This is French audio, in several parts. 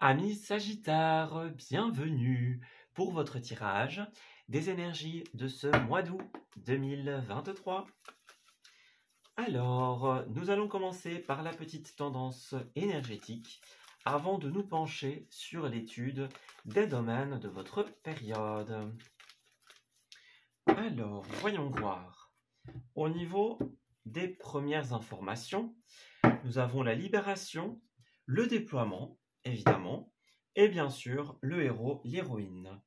Amis Sagittaires, bienvenue pour votre tirage des énergies de ce mois d'août 2023. Alors, nous allons commencer par la petite tendance énergétique avant de nous pencher sur l'étude des domaines de votre période. Alors, voyons voir. Au niveau des premières informations, nous avons la libération, le déploiement, évidemment, et bien sûr, le héros, l'héroïne.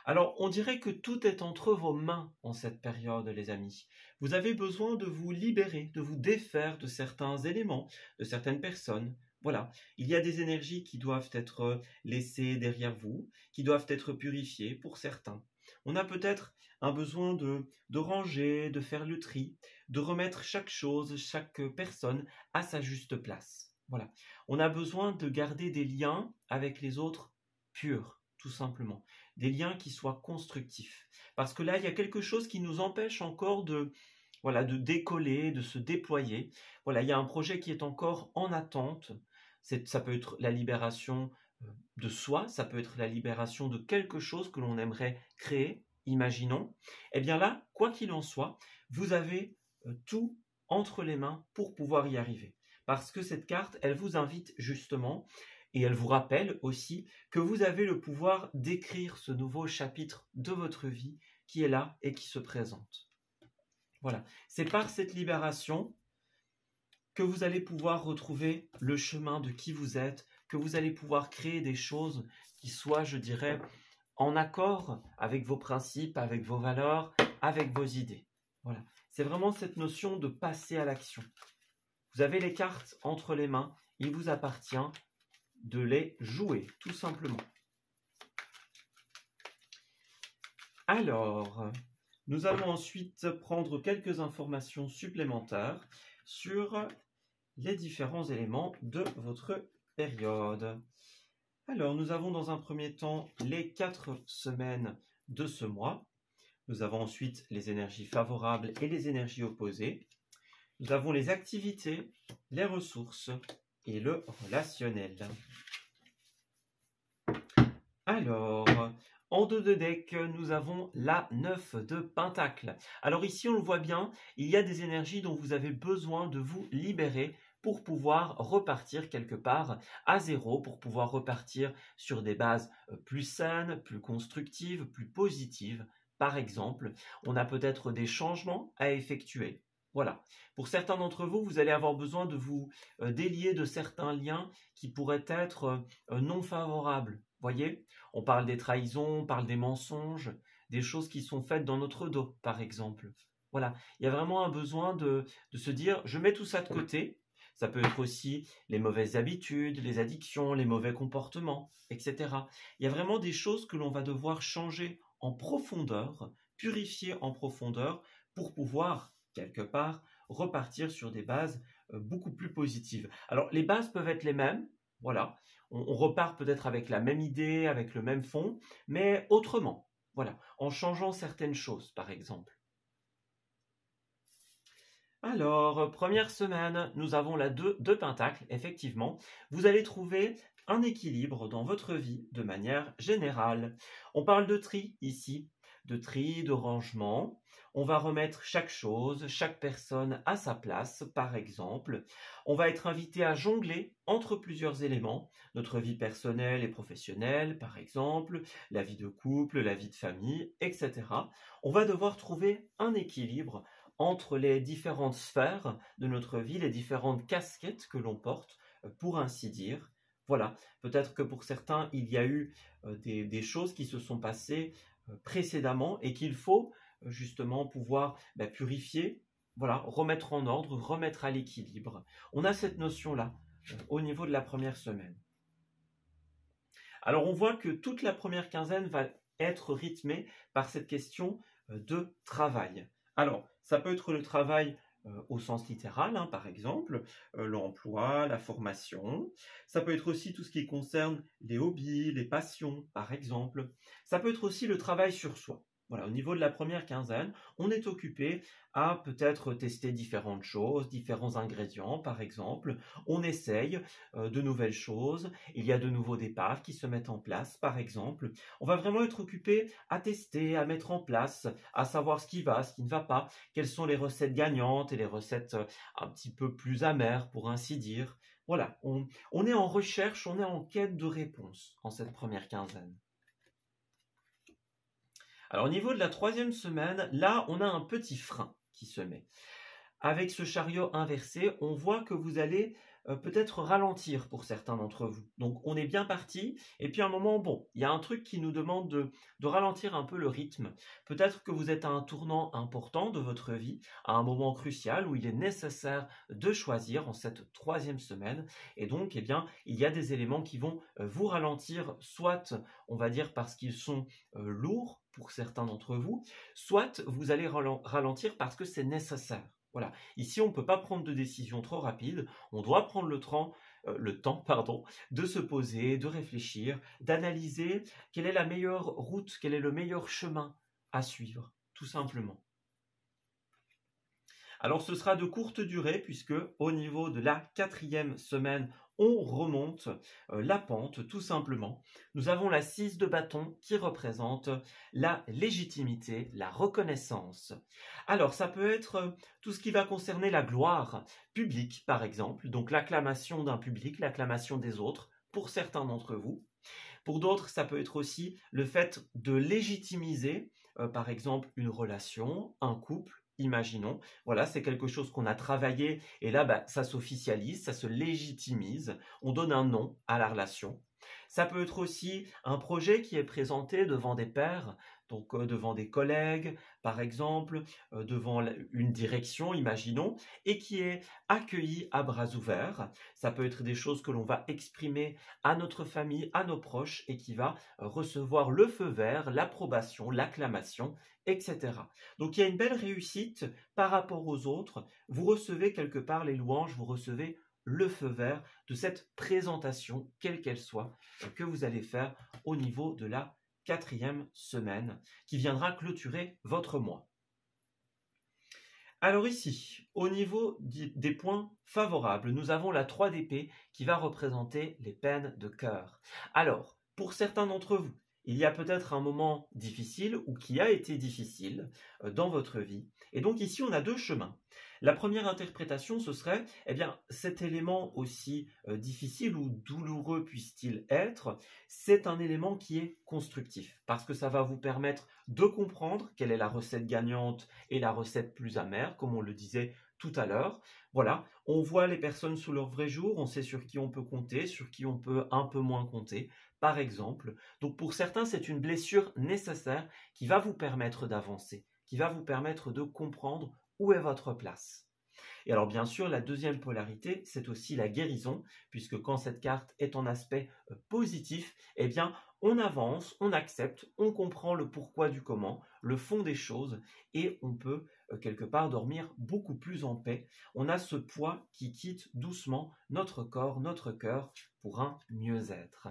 Alors, on dirait que tout est entre vos mains en cette période, les amis. Vous avez besoin de vous libérer, de vous défaire de certains éléments, de certaines personnes. Voilà, il y a des énergies qui doivent être laissées derrière vous, qui doivent être purifiées pour certains. On a peut-être un besoin de ranger, de faire le tri, de remettre chaque chose, chaque personne à sa juste place. Voilà, on a besoin de garder des liens avec les autres purs, tout simplement. Des liens qui soient constructifs. Parce que là, il y a quelque chose qui nous empêche encore de décoller, de se déployer. Voilà, il y a un projet qui est encore en attente. Ça peut être la libération de soi, ça peut être la libération de quelque chose que l'on aimerait créer, imaginons. Eh bien là, quoi qu'il en soit, vous avez tout entre les mains pour pouvoir y arriver. Parce que cette carte, elle vous invite justement, et elle vous rappelle aussi que vous avez le pouvoir d'écrire ce nouveau chapitre de votre vie qui est là et qui se présente. Voilà, c'est par cette libération que vous allez pouvoir retrouver le chemin de qui vous êtes, que vous allez pouvoir créer des choses qui soient, je dirais, en accord avec vos principes, avec vos valeurs, avec vos idées. Voilà, c'est vraiment cette notion de passer à l'action. Vous avez les cartes entre les mains, il vous appartient de les jouer, tout simplement. Alors, nous allons ensuite prendre quelques informations supplémentaires sur les différents éléments de votre période. Alors, nous avons dans un premier temps les 4 semaines de ce mois. Nous avons ensuite les énergies favorables et les énergies opposées. Nous avons les activités, les ressources et le relationnel. Alors, en dos de deck, nous avons la 9 de Pentacle. Alors ici, on le voit bien, il y a des énergies dont vous avez besoin de vous libérer pour pouvoir repartir quelque part à zéro, pour pouvoir repartir sur des bases plus saines, plus constructives, plus positives. Par exemple, on a peut-être des changements à effectuer. Voilà. Pour certains d'entre vous, vous allez avoir besoin de vous délier de certains liens qui pourraient être non favorables. Voyez, on parle des trahisons, on parle des mensonges, des choses qui sont faites dans notre dos, par exemple. Voilà, il y a vraiment un besoin de se dire, je mets tout ça de côté. Ça peut être aussi les mauvaises habitudes, les addictions, les mauvais comportements, etc. Il y a vraiment des choses que l'on va devoir changer en profondeur, purifier en profondeur pour pouvoir quelque part, repartir sur des bases beaucoup plus positives. Alors, les bases peuvent être les mêmes, voilà. On repart peut-être avec la même idée, avec le même fond, mais autrement, voilà, en changeant certaines choses, par exemple. Alors, première semaine, nous avons la 2 de Pentacle, effectivement. Vous allez trouver un équilibre dans votre vie de manière générale. On parle de tri ici, de tri, de rangement. On va remettre chaque chose, chaque personne à sa place, par exemple. On va être invité à jongler entre plusieurs éléments, notre vie personnelle et professionnelle, par exemple, la vie de couple, la vie de famille, etc. On va devoir trouver un équilibre entre les différentes sphères de notre vie, les différentes casquettes que l'on porte, pour ainsi dire. Voilà, peut-être que pour certains, il y a eu des choses qui se sont passées précédemment et qu'il faut justement pouvoir purifier, voilà, remettre en ordre, remettre à l'équilibre. On a cette notion-là au niveau de la première semaine. Alors on voit que toute la première quinzaine va être rythmée par cette question de travail. Alors, ça peut être le travail au sens littéral, hein, par exemple, l'emploi, la formation. Ça peut être aussi tout ce qui concerne les hobbies, les passions, par exemple. Ça peut être aussi le travail sur soi. Voilà, au niveau de la première quinzaine, on est occupé à peut-être tester différentes choses, différents ingrédients, par exemple. On essaye de nouvelles choses. Il y a de nouveaux départs qui se mettent en place, par exemple. On va vraiment être occupé à tester, à mettre en place, à savoir ce qui va, ce qui ne va pas, quelles sont les recettes gagnantes et les recettes un petit peu plus amères, pour ainsi dire. Voilà, on est en recherche, on est en quête de réponses en cette première quinzaine. Alors au niveau de la troisième semaine, là, on a un petit frein qui se met. Avec ce chariot inversé, on voit que vous allez peut-être ralentir pour certains d'entre vous. Donc on est bien parti, et puis à un moment, bon, il y a un truc qui nous demande de ralentir un peu le rythme. Peut-être que vous êtes à un tournant important de votre vie, à un moment crucial où il est nécessaire de choisir en cette troisième semaine, et donc, eh bien, il y a des éléments qui vont vous ralentir, soit, on va dire, parce qu'ils sont lourds pour certains d'entre vous, soit vous allez ralentir parce que c'est nécessaire. Voilà. Ici, on ne peut pas prendre de décision trop rapide. On doit prendre le temps, de se poser, de réfléchir, d'analyser quelle est la meilleure route, quel est le meilleur chemin à suivre, tout simplement. Alors, ce sera de courte durée puisque au niveau de la quatrième semaine, on remonte la pente, tout simplement. Nous avons la 6 de bâton qui représente la légitimité, la reconnaissance. Alors, ça peut être tout ce qui va concerner la gloire publique, par exemple, donc l'acclamation d'un public, l'acclamation des autres, pour certains d'entre vous. Pour d'autres, ça peut être aussi le fait de légitimiser, par exemple, une relation, un couple. Imaginons, voilà, c'est quelque chose qu'on a travaillé et là, ça s'officialise, ça se légitimise, on donne un nom à la relation. Ça peut être aussi un projet qui est présenté devant des pairs, donc devant des collègues, par exemple, devant une direction, imaginons, et qui est accueilli à bras ouverts. Ça peut être des choses que l'on va exprimer à notre famille, à nos proches, et qui va recevoir le feu vert, l'approbation, l'acclamation, etc. Donc il y a une belle réussite par rapport aux autres. Vous recevez quelque part les louanges, vous recevez le feu vert de cette présentation, quelle qu'elle soit, que vous allez faire au niveau de la quatrième semaine, qui viendra clôturer votre mois. Alors ici, au niveau des points favorables, nous avons la 3 d'épée qui va représenter les peines de cœur. Alors, pour certains d'entre vous, il y a peut-être un moment difficile ou qui a été difficile dans votre vie. Et donc ici, on a deux chemins. La première interprétation, ce serait, eh bien, cet élément aussi difficile ou douloureux puisse-t-il être, c'est un élément qui est constructif, parce que ça va vous permettre de comprendre quelle est la recette gagnante et la recette plus amère, comme on le disait tout à l'heure. Voilà, on voit les personnes sous leur vrai jour, on sait sur qui on peut compter, sur qui on peut un peu moins compter, par exemple. Donc pour certains, c'est une blessure nécessaire qui va vous permettre d'avancer, qui va vous permettre de comprendre où est votre place. Et alors bien sûr, la deuxième polarité, c'est aussi la guérison, puisque quand cette carte est en aspect positif, eh bien, on avance, on accepte, on comprend le pourquoi du comment, le fond des choses, et on peut quelque part dormir beaucoup plus en paix. On a ce poids qui quitte doucement notre corps, notre cœur, pour un mieux-être.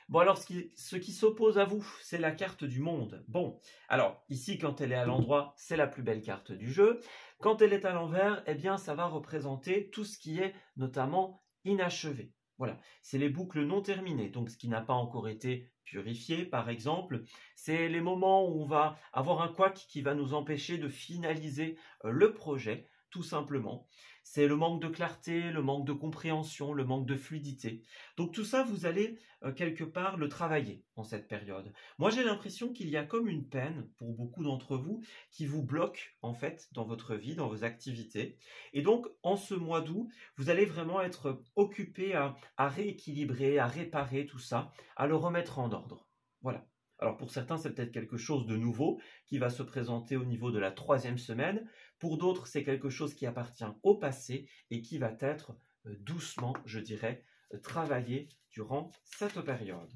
Bon, alors, ce qui s'oppose à vous, c'est la carte du monde. Bon, alors, ici, quand elle est à l'endroit, c'est la plus belle carte du jeu. Quand elle est à l'envers, eh bien, ça va représenter tout ce qui est notamment inachevé. Voilà, c'est les boucles non terminées, donc ce qui n'a pas encore été purifié, par exemple. C'est les moments où on va avoir un couac qui va nous empêcher de finaliser le projet, tout simplement. C'est le manque de clarté, le manque de compréhension, le manque de fluidité. Donc tout ça, vous allez quelque part le travailler en cette période. Moi, j'ai l'impression qu'il y a comme une peine pour beaucoup d'entre vous qui vous bloque en fait dans votre vie, dans vos activités. Et donc, en ce mois d'août, vous allez vraiment être occupé à rééquilibrer, à réparer tout ça, à le remettre en ordre. Voilà. Alors pour certains, c'est peut-être quelque chose de nouveau qui va se présenter au niveau de la 3e semaine. Pour d'autres, c'est quelque chose qui appartient au passé et qui va être doucement, je dirais, travaillé durant cette période.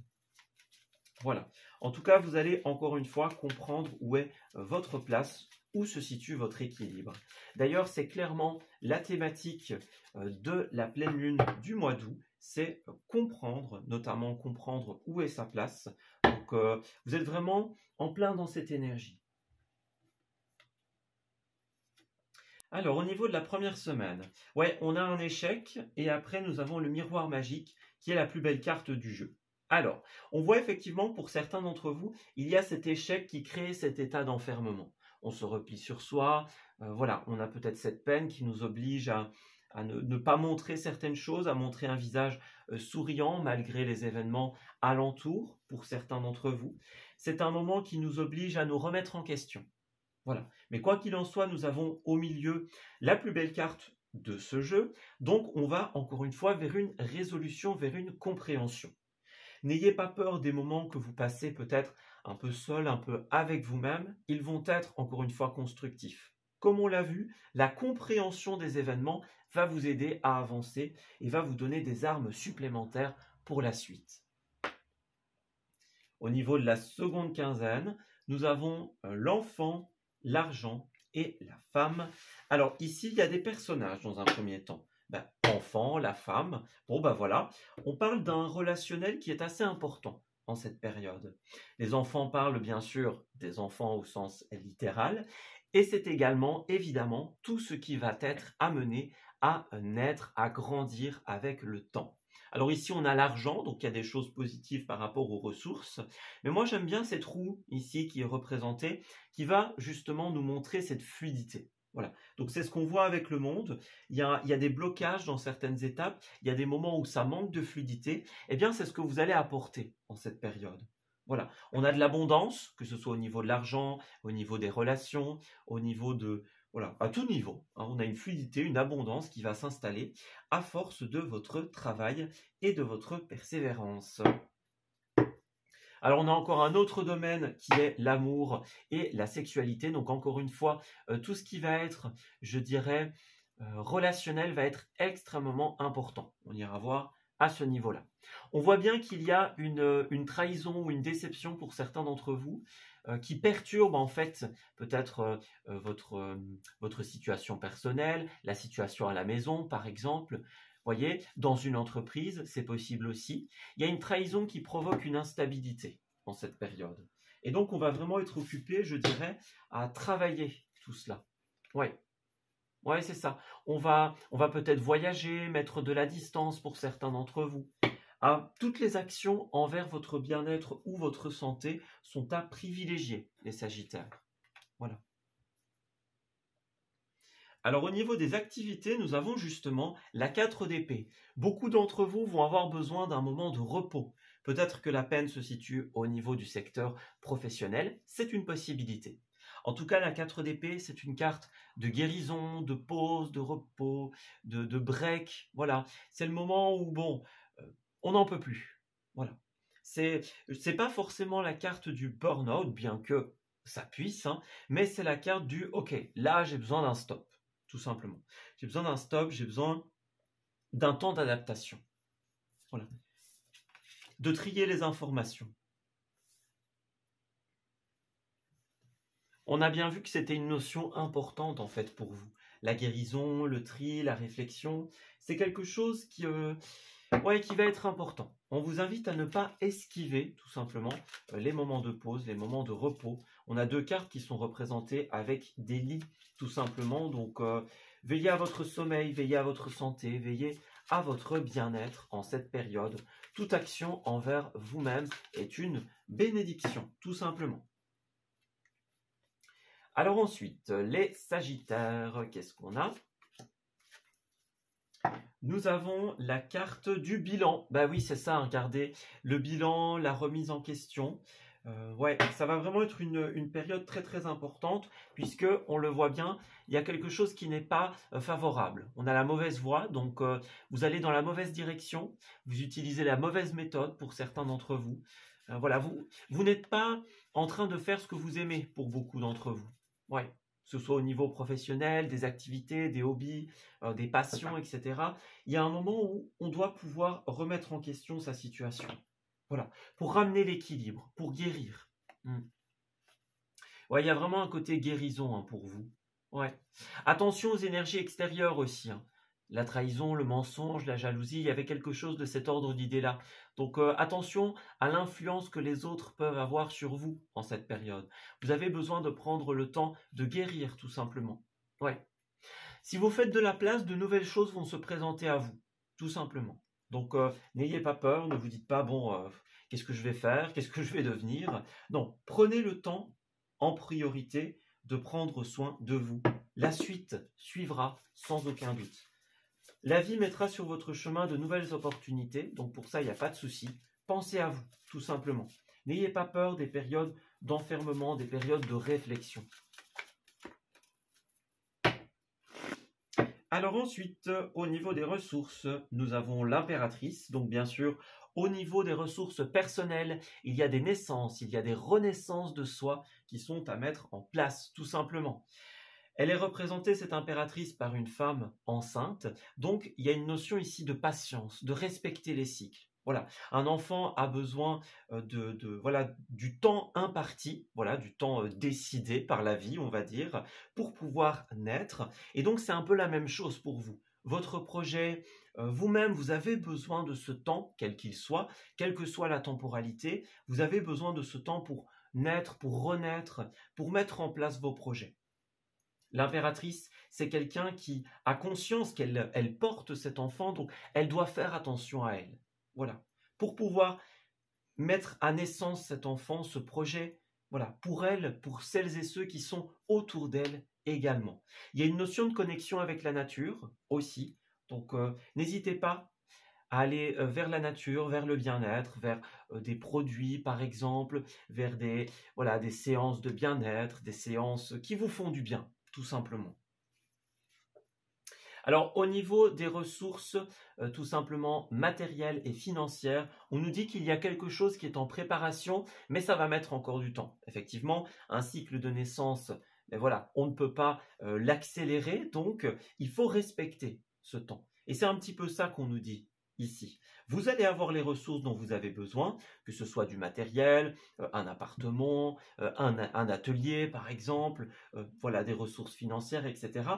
Voilà. En tout cas, vous allez encore une fois comprendre où est votre place où se situe votre équilibre. D'ailleurs, c'est clairement la thématique de la pleine lune du mois d'août, c'est comprendre, notamment comprendre où est sa place. Donc, vous êtes vraiment en plein dans cette énergie. Alors, au niveau de la première semaine, ouais, on a un échec et après, nous avons le miroir magique qui est la plus belle carte du jeu. Alors, on voit effectivement pour certains d'entre vous, il y a cet échec qui crée cet état d'enfermement. On se replie sur soi, voilà, on a peut-être cette peine qui nous oblige à ne pas montrer certaines choses, à montrer un visage souriant malgré les événements alentours pour certains d'entre vous. C'est un moment qui nous oblige à nous remettre en question. Voilà. Mais quoi qu'il en soit, nous avons au milieu la plus belle carte de ce jeu. Donc, on va encore une fois vers une résolution, vers une compréhension. N'ayez pas peur des moments que vous passez peut-être un peu seul, un peu avec vous-même. Ils vont être encore une fois constructifs. Comme on l'a vu, la compréhension des événements va vous aider à avancer et va vous donner des armes supplémentaires pour la suite. Au niveau de la seconde quinzaine, nous avons l'enfant, l'argent et la femme. Alors ici, il y a des personnages dans un premier temps. Enfant, la femme, bon voilà, on parle d'un relationnel qui est assez important en cette période. Les enfants parlent bien sûr des enfants au sens littéral, et c'est également évidemment tout ce qui va être amené à naître, à grandir avec le temps. Alors ici, on a l'argent, donc il y a des choses positives par rapport aux ressources. Mais moi, j'aime bien cette roue ici qui est représentée, qui va justement nous montrer cette fluidité. Voilà, donc c'est ce qu'on voit avec le monde. Il y a des blocages dans certaines étapes, il y a des moments où ça manque de fluidité. Eh bien, c'est ce que vous allez apporter en cette période. Voilà, on a de l'abondance, que ce soit au niveau de l'argent, au niveau des relations, au niveau de... Voilà, à tout niveau, hein, on a une fluidité, une abondance qui va s'installer à force de votre travail et de votre persévérance. Alors, on a encore un autre domaine qui est l'amour et la sexualité. Donc, encore une fois, tout ce qui va être, je dirais, relationnel va être extrêmement important. On ira voir à ce niveau-là. On voit bien qu'il y a une trahison ou une déception pour certains d'entre vous qui perturbe en fait peut-être votre situation personnelle, la situation à la maison par exemple. Voyez, dans une entreprise, c'est possible aussi. Il y a une trahison qui provoque une instabilité en cette période. Et donc, on va vraiment être occupé, je dirais, à travailler tout cela. Ouais, c'est ça. On va peut-être voyager, mettre de la distance pour certains d'entre vous. Toutes les actions envers votre bien-être ou votre santé sont à privilégier, les Sagittaires. Voilà. Alors au niveau des activités, nous avons justement la 4 d'épée. Beaucoup d'entre vous vont avoir besoin d'un moment de repos. Peut-être que la peine se situe au niveau du secteur professionnel, c'est une possibilité. En tout cas, la 4 d'épée, c'est une carte de guérison, de pause, de repos, de break. Voilà, c'est le moment où, bon, on n'en peut plus. Voilà. C'est pas forcément la carte du burn-out, bien que ça puisse, hein, mais c'est la carte du « ok, là j'ai besoin d'un stop ». Tout simplement. J'ai besoin d'un stop, j'ai besoin d'un temps d'adaptation. Voilà. De trier les informations. On a bien vu que c'était une notion importante en fait pour vous. La guérison, le tri, la réflexion, c'est quelque chose qui va être important. On vous invite à ne pas esquiver tout simplement les moments de pause, les moments de repos. On a 2 cartes qui sont représentées avec des lits tout simplement. Donc veillez à votre sommeil, veillez à votre santé, veillez à votre bien-être en cette période. Toute action envers vous-même est une bénédiction, tout simplement. Alors ensuite, les Sagittaires, qu'est-ce qu'on a ? Nous avons la carte du bilan. Bah oui, c'est ça, regardez, le bilan, la remise en question. Ouais, ça va vraiment être une période très très importante puisque, on le voit bien, il y a quelque chose qui n'est pas favorable. On a la mauvaise voie, donc vous allez dans la mauvaise direction, vous utilisez la mauvaise méthode pour certains d'entre vous. Voilà, vous n'êtes pas en train de faire ce que vous aimez pour beaucoup d'entre vous. Ouais. Que ce soit au niveau professionnel, des activités, des hobbies, des passions, etc. Il y a un moment où on doit pouvoir remettre en question sa situation. Voilà, pour ramener l'équilibre, pour guérir. Ouais, il y a vraiment un côté guérison hein, pour vous. Ouais. Attention aux énergies extérieures aussi, hein. La trahison, le mensonge, la jalousie, il y avait quelque chose de cet ordre d'idées-là. Donc attention à l'influence que les autres peuvent avoir sur vous en cette période. Vous avez besoin de prendre le temps de guérir tout simplement. Ouais. Si vous faites de la place, de nouvelles choses vont se présenter à vous, tout simplement. Donc n'ayez pas peur, ne vous dites pas bon, qu'est-ce que je vais faire, qu'est-ce que je vais devenir. Non, prenez le temps en priorité de prendre soin de vous. La suite suivra sans aucun doute. La vie mettra sur votre chemin de nouvelles opportunités, donc pour ça, il n'y a pas de souci. Pensez à vous, tout simplement. N'ayez pas peur des périodes d'enfermement, des périodes de réflexion. Alors ensuite, au niveau des ressources, nous avons l'impératrice. Donc bien sûr, au niveau des ressources personnelles, il y a des naissances, il y a des renaissances de soi qui sont à mettre en place, tout simplement. Elle est représentée, cette impératrice, par une femme enceinte. Donc, il y a une notion ici de patience, de respecter les cycles. Voilà, un enfant a besoin voilà, du temps imparti, voilà, du temps décidé par la vie, on va dire, pour pouvoir naître. Et donc, c'est un peu la même chose pour vous. Votre projet, vous-même, vous avez besoin de ce temps, quel qu'il soit, quelle que soit la temporalité. Vous avez besoin de ce temps pour naître, pour renaître, pour mettre en place vos projets. L'impératrice, c'est quelqu'un qui a conscience qu'elle porte cet enfant, donc elle doit faire attention à elle. Voilà. Pour pouvoir mettre à naissance cet enfant, ce projet, voilà, pour elle, pour celles et ceux qui sont autour d'elle également. Il y a une notion de connexion avec la nature aussi, donc n'hésitez pas à aller vers la nature, vers le bien-être, vers des produits par exemple, vers des séances de bien-être, des séances qui vous font du bien, tout simplement. Alors au niveau des ressources tout simplement matérielles et financières, on nous dit qu'il y a quelque chose qui est en préparation, mais ça va mettre encore du temps. Effectivement, un cycle de naissance, mais voilà, on ne peut pas l'accélérer, donc il faut respecter ce temps. Et c'est un petit peu ça qu'on nous dit ici. Vous allez avoir les ressources dont vous avez besoin, que ce soit du matériel, un appartement, un atelier par exemple, voilà, des ressources financières, etc.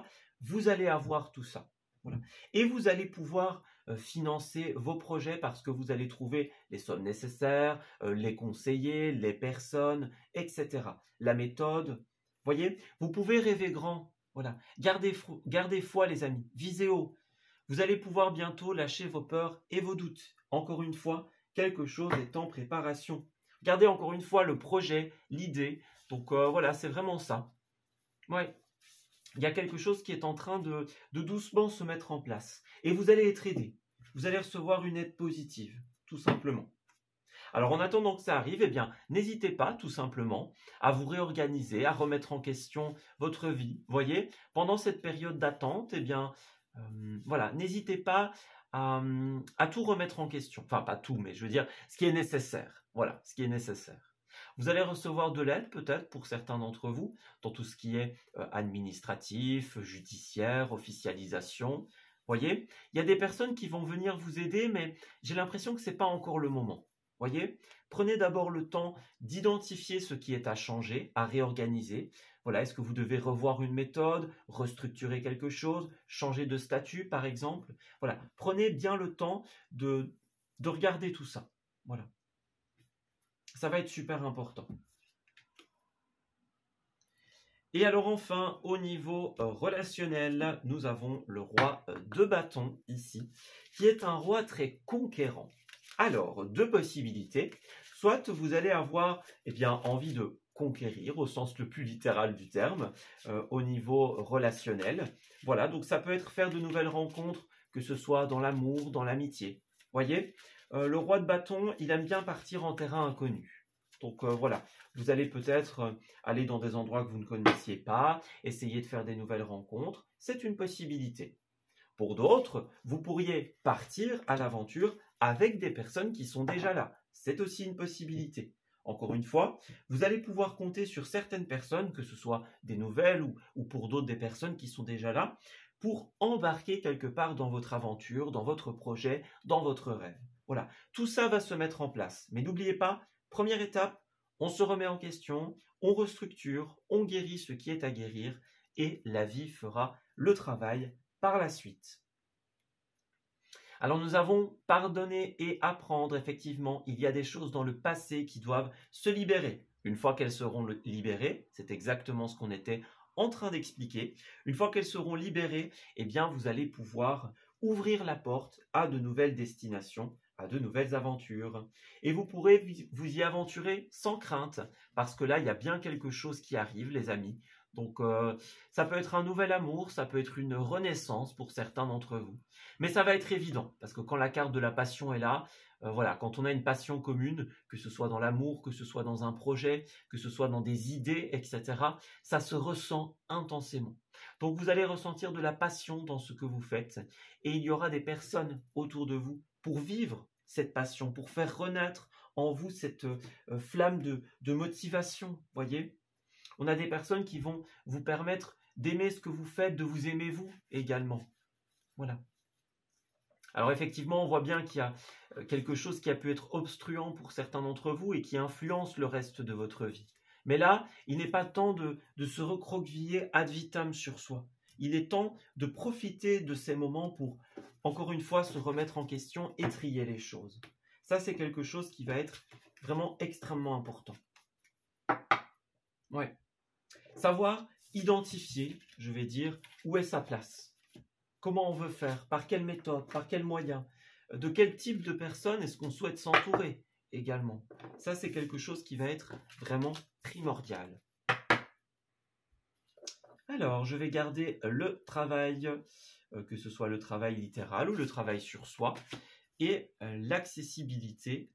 Vous allez avoir tout ça. Voilà. Et vous allez pouvoir financer vos projets parce que vous allez trouver les sommes nécessaires, les conseillers, les personnes, etc. La méthode, voyez, vous pouvez rêver grand. Voilà. Gardez foi les amis, visez haut. Vous allez pouvoir bientôt lâcher vos peurs et vos doutes. Encore une fois, quelque chose est en préparation. Regardez encore une fois le projet, l'idée. Donc voilà, c'est vraiment ça. Ouais. Il y a quelque chose qui est en train de doucement se mettre en place. Et vous allez être aidé. Vous allez recevoir une aide positive, tout simplement. Alors en attendant que ça arrive, eh bien, n'hésitez pas tout simplement à vous réorganiser, à remettre en question votre vie. Voyez, pendant cette période d'attente, eh bien, voilà, n'hésitez pas à tout remettre en question. Enfin, pas tout, mais je veux dire, ce qui est nécessaire. Voilà, ce qui est nécessaire. Vous allez recevoir de l'aide peut-être pour certains d'entre vous dans tout ce qui est administratif, judiciaire, officialisation. Voyez, il y a des personnes qui vont venir vous aider, mais j'ai l'impression que ce n'est pas encore le moment. Voyez, prenez d'abord le temps d'identifier ce qui est à changer, à réorganiser. Voilà, est-ce que vous devez revoir une méthode, restructurer quelque chose, changer de statut par exemple? Voilà, prenez bien le temps de regarder tout ça. Voilà. Ça va être super important. Et alors enfin, au niveau relationnel, nous avons le roi de bâton ici, qui est un roi très conquérant. Alors, deux possibilités. Soit vous allez avoir envie de conquérir, au sens le plus littéral du terme, au niveau relationnel. Voilà, donc ça peut être faire de nouvelles rencontres, que ce soit dans l'amour, dans l'amitié. Voyez, le roi de bâton, il aime bien partir en terrain inconnu. Donc voilà, vous allez peut-être aller dans des endroits que vous ne connaissiez pas, essayer de faire des nouvelles rencontres. C'est une possibilité. Pour d'autres, vous pourriez partir à l'aventure avec des personnes qui sont déjà là. C'est aussi une possibilité. Encore une fois, vous allez pouvoir compter sur certaines personnes, que ce soit des nouvelles ou pour d'autres des personnes qui sont déjà là, pour embarquer quelque part dans votre aventure, dans votre projet, dans votre rêve. Voilà, tout ça va se mettre en place. Mais n'oubliez pas, première étape, on se remet en question, on restructure, on guérit ce qui est à guérir et la vie fera le travail par la suite. Alors nous avons pardonné et apprendre, effectivement, il y a des choses dans le passé qui doivent se libérer. Une fois qu'elles seront libérées, c'est exactement ce qu'on était en train d'expliquer, une fois qu'elles seront libérées, eh bien vous allez pouvoir ouvrir la porte à de nouvelles destinations, à de nouvelles aventures. Et vous pourrez vous y aventurer sans crainte, parce que là, il y a bien quelque chose qui arrive, les amis. Donc, ça peut être un nouvel amour, ça peut être une renaissance pour certains d'entre vous. Mais ça va être évident, parce que quand la carte de la passion est là, voilà, quand on a une passion commune, que ce soit dans l'amour, que ce soit dans un projet, que ce soit dans des idées, etc., ça se ressent intensément. Donc, vous allez ressentir de la passion dans ce que vous faites, et il y aura des personnes autour de vous pour vivre cette passion, pour faire renaître en vous cette flamme de motivation, voyez. On a des personnes qui vont vous permettre d'aimer ce que vous faites, de vous aimer vous également. Voilà. Alors effectivement, on voit bien qu'il y a quelque chose qui a pu être obstruant pour certains d'entre vous et qui influence le reste de votre vie. Mais là, il n'est pas temps de se recroqueviller ad vitam sur soi. Il est temps de profiter de ces moments pour, encore une fois, se remettre en question et trier les choses. Ça, c'est quelque chose qui va être vraiment extrêmement important. Ouais. Savoir identifier, je vais dire, où est sa place. Comment on veut faire, par quelle méthode, par quels moyens, de quel type de personne est-ce qu'on souhaite s'entourer également. Ça, c'est quelque chose qui va être vraiment primordial. Alors, je vais garder le travail, que ce soit le travail littéral ou le travail sur soi, et l'accessibilité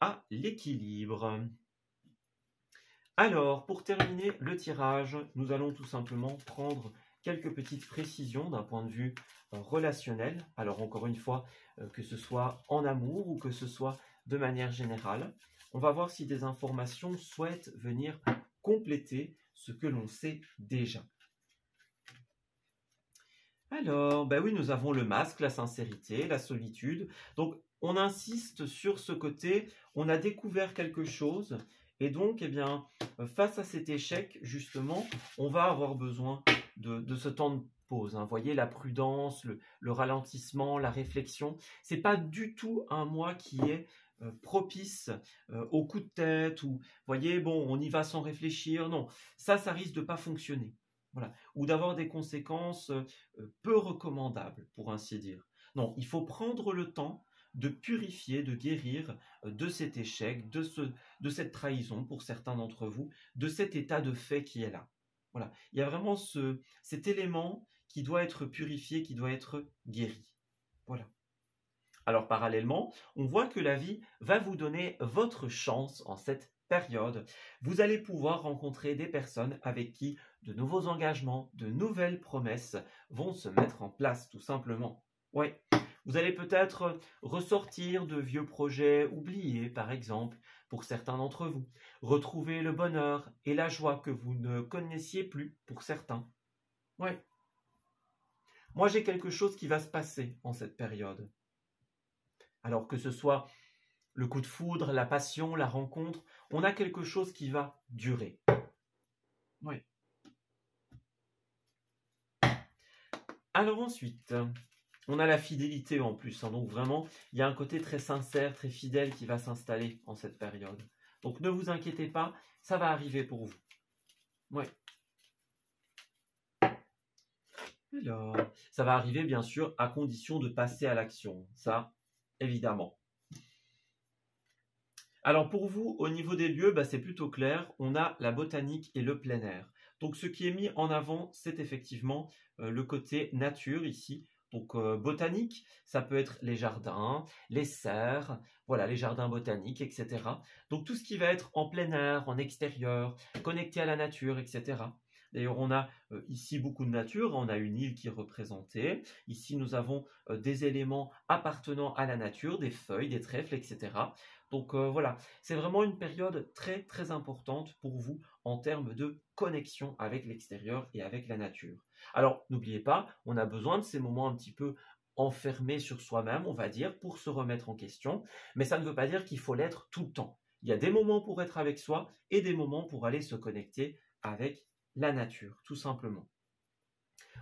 à l'équilibre. Alors, pour terminer le tirage, nous allons tout simplement prendre quelques petites précisions d'un point de vue relationnel. Alors, encore une fois, que ce soit en amour ou que ce soit de manière générale. On va voir si des informations souhaitent venir compléter ce que l'on sait déjà. Alors, ben oui, nous avons le masque, la sincérité, la solitude. Donc, on insiste sur ce côté, on a découvert quelque chose, et donc, eh bien, face à cet échec, justement, on va avoir besoin de ce temps de pause. Vous voyez, la prudence, le ralentissement, la réflexion. C'est pas du tout un mois qui est propice au coup de tête, ou, voyez, bon, on y va sans réfléchir. Non, ça risque de pas fonctionner. Voilà. Ou d'avoir des conséquences peu recommandables, pour ainsi dire. Non, il faut prendre le temps de purifier, de guérir de cet échec, de cette trahison pour certains d'entre vous, de cet état de fait qui est là. Voilà. Il y a vraiment cet élément qui doit être purifié, qui doit être guéri. Voilà. Alors parallèlement, on voit que la vie va vous donner votre chance en cette période. Vous allez pouvoir rencontrer des personnes avec qui de nouveaux engagements, de nouvelles promesses vont se mettre en place tout simplement. Oui, vous allez peut-être ressortir de vieux projets oubliés par exemple pour certains d'entre vous. Retrouver le bonheur et la joie que vous ne connaissiez plus pour certains. Oui. Moi j'ai quelque chose qui va se passer en cette période. Alors que ce soit le coup de foudre, la passion, la rencontre, on a quelque chose qui va durer. Oui. Alors ensuite, on a la fidélité en plus. Donc vraiment, il y a un côté très sincère, très fidèle qui va s'installer en cette période. Donc ne vous inquiétez pas, ça va arriver pour vous. Oui. Alors, ça va arriver bien sûr à condition de passer à l'action. Ça, évidemment. Alors pour vous, au niveau des lieux, c'est plutôt clair. On a la botanique et le plein air. Donc ce qui est mis en avant, c'est effectivement le côté nature ici. Donc botanique, ça peut être les jardins, les serres, voilà, les jardins botaniques, etc. Donc tout ce qui va être en plein air, en extérieur, connecté à la nature, etc. D'ailleurs, on a ici beaucoup de nature, on a une île qui est représentée. Ici, nous avons des éléments appartenant à la nature, des feuilles, des trèfles, etc. Donc voilà, c'est vraiment une période très très importante pour vous en termes de connexion avec l'extérieur et avec la nature. Alors, n'oubliez pas, on a besoin de ces moments un petit peu enfermés sur soi-même, on va dire, pour se remettre en question. Mais ça ne veut pas dire qu'il faut l'être tout le temps. Il y a des moments pour être avec soi et des moments pour aller se connecter avec la nature, tout simplement.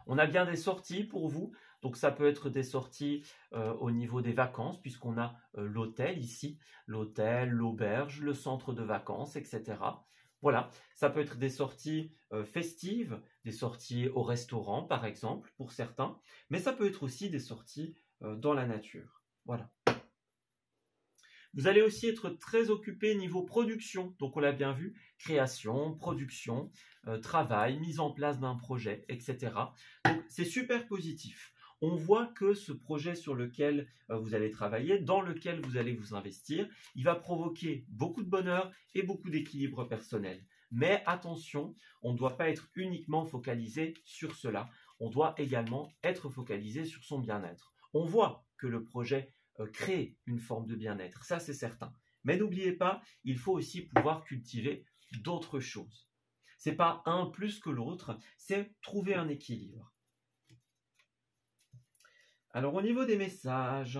On a bien des sorties pour vous, donc ça peut être des sorties au niveau des vacances, puisqu'on a l'hôtel ici, l'hôtel, l'auberge, le centre de vacances, etc. Voilà, ça peut être des sorties festives, des sorties au restaurant par exemple, pour certains, mais ça peut être aussi des sorties dans la nature. Voilà. Vous allez aussi être très occupé niveau production, donc on l'a bien vu, création, production, travail, mise en place d'un projet, etc. Donc c'est super positif. On voit que ce projet sur lequel vous allez travailler, dans lequel vous allez vous investir, il va provoquer beaucoup de bonheur et beaucoup d'équilibre personnel. Mais attention, on ne doit pas être uniquement focalisé sur cela, on doit également être focalisé sur son bien-être. On voit que le projet créer une forme de bien-être, ça c'est certain. Mais n'oubliez pas, il faut aussi pouvoir cultiver d'autres choses. Ce n'est pas un plus que l'autre, c'est trouver un équilibre. Alors au niveau des messages,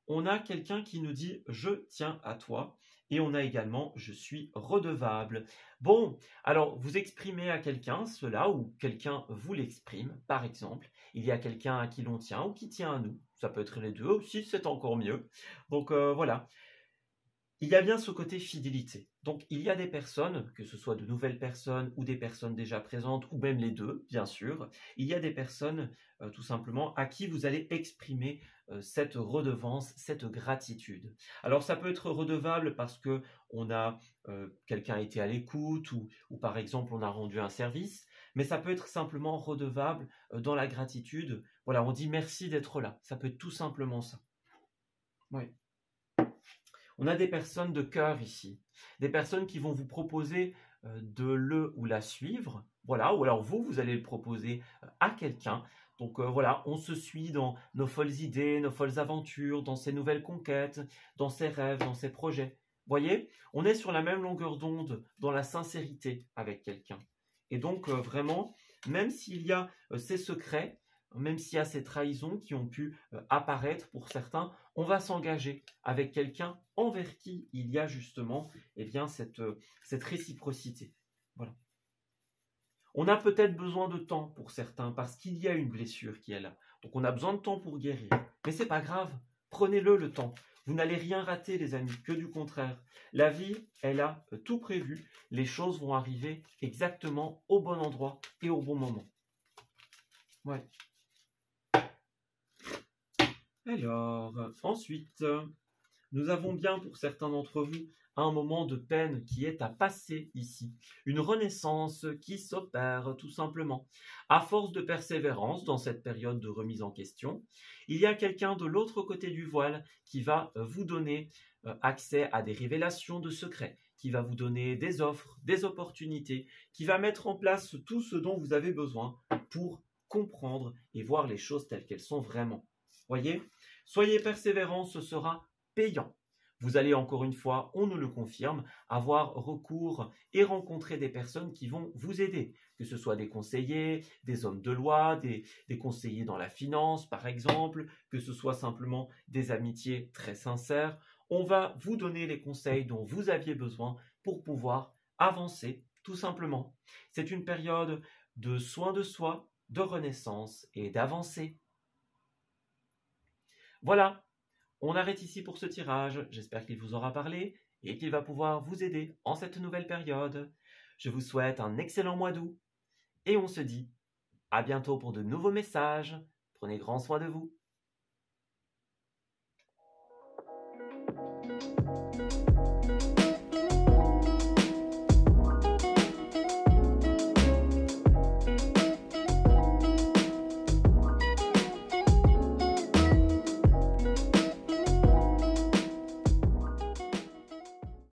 on a quelqu'un qui nous dit « je tiens à toi » et on a également « je suis redevable ». Bon, alors vous exprimez à quelqu'un cela ou quelqu'un vous l'exprime, par exemple. Il y a quelqu'un à qui l'on tient ou qui tient à nous. Ça peut être les deux aussi, c'est encore mieux. Donc voilà. Il y a bien ce côté fidélité. Donc il y a des personnes, que ce soit de nouvelles personnes ou des personnes déjà présentes, ou même les deux, bien sûr, il y a des personnes tout simplement à qui vous allez exprimer cette redevance, cette gratitude. Alors ça peut être redevable parce que on a quelqu'un a été à l'écoute ou par exemple on a rendu un service, mais ça peut être simplement redevable dans la gratitude. Voilà, on dit merci d'être là. Ça peut être tout simplement ça. Oui. On a des personnes de cœur ici, des personnes qui vont vous proposer de le ou la suivre, voilà, ou alors vous allez le proposer à quelqu'un. Donc voilà, on se suit dans nos folles idées, nos folles aventures, dans ces nouvelles conquêtes, dans ses rêves, dans ses projets. Voyez, on est sur la même longueur d'onde, dans la sincérité avec quelqu'un. Et donc vraiment, même s'il y a ces secrets, même s'il y a ces trahisons qui ont pu apparaître pour certains, on va s'engager avec quelqu'un envers qui il y a justement cette réciprocité. Voilà. On a peut-être besoin de temps pour certains parce qu'il y a une blessure qui est là. Donc on a besoin de temps pour guérir. Mais c'est pas grave, prenez-le le temps. Vous n'allez rien rater les amis, que du contraire. La vie, elle a tout prévu. Les choses vont arriver exactement au bon endroit et au bon moment. Ouais. Alors, ensuite, nous avons bien pour certains d'entre vous un moment de peine qui est à passer ici. Une renaissance qui s'opère tout simplement. À force de persévérance dans cette période de remise en question, il y a quelqu'un de l'autre côté du voile qui va vous donner accès à des révélations de secrets, qui va vous donner des offres, des opportunités, qui va mettre en place tout ce dont vous avez besoin pour comprendre et voir les choses telles qu'elles sont vraiment. Voyez, soyez persévérants, ce sera payant. Vous allez encore une fois, on nous le confirme, avoir recours et rencontrer des personnes qui vont vous aider, que ce soit des conseillers, des hommes de loi, des conseillers dans la finance par exemple, que ce soit simplement des amitiés très sincères. On va vous donner les conseils dont vous aviez besoin pour pouvoir avancer tout simplement. C'est une période de soin de soi, de renaissance et d'avancée. Voilà, on arrête ici pour ce tirage. J'espère qu'il vous aura parlé et qu'il va pouvoir vous aider en cette nouvelle période. Je vous souhaite un excellent mois d'août et on se dit à bientôt pour de nouveaux messages. Prenez grand soin de vous.